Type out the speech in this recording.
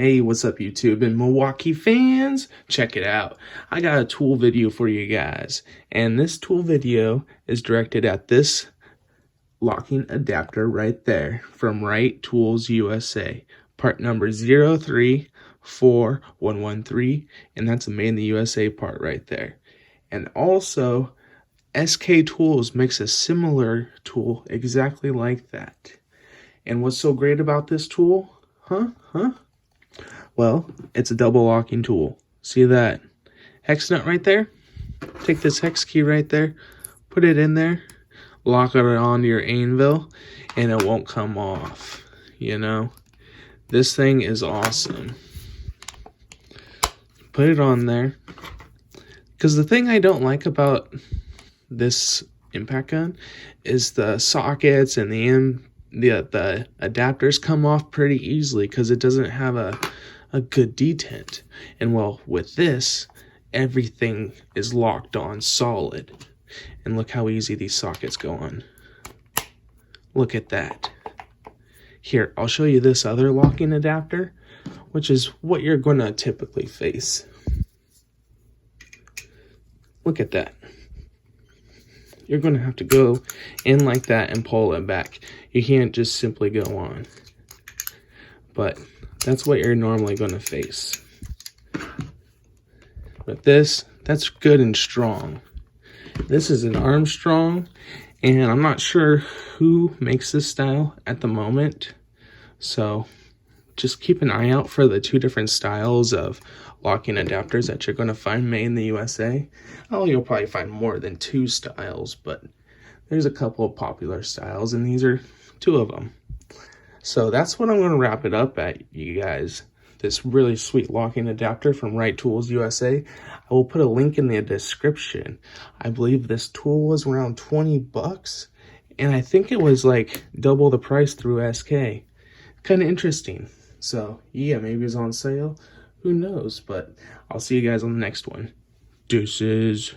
Hey, what's up YouTube and Milwaukee fans? Check it out. I got a tool video for you guys. And this tool video is directed at this locking adapter right there from Right Tools USA. Part number 034113. And that's a made in the USA part right there. And also, SK Tools makes a similar tool exactly like that. And what's so great about this tool? Well, it's a double locking tool. See that hex nut right there? Take this hex key right there, put it in there, lock it onto your anvil, and it won't come off. You know, this thing is awesome. Put it on there. Because the thing I don't like about this impact gun is the sockets and the adapters come off pretty easily because it doesn't have a good detent. And well, with this, everything is locked on solid. And look how easy these sockets go on. Look at that. Here, I'll show you this other locking adapter, which is what you're going to typically face. Look at that. You're going to have to go in like that and pull it back. You can't just simply go on. But that's what you're normally going to face. But this, that's good and strong. This is an Armstrong, and I'm not sure who makes this style at the moment. So just keep an eye out for the two different styles of locking adapters that you're going to find made in the USA. Oh, you'll probably find more than two styles, but there's a couple of popular styles, and these are two of them. So that's what I'm going to wrap it up at, you guys. This really sweet locking adapter from Right Tools USA. I will put a link in the description. I believe this tool was around 20 bucks, and I think it was like double the price through SK. Kind of interesting. So yeah, maybe it's on sale. Who knows? But I'll see you guys on the next one. Deuces.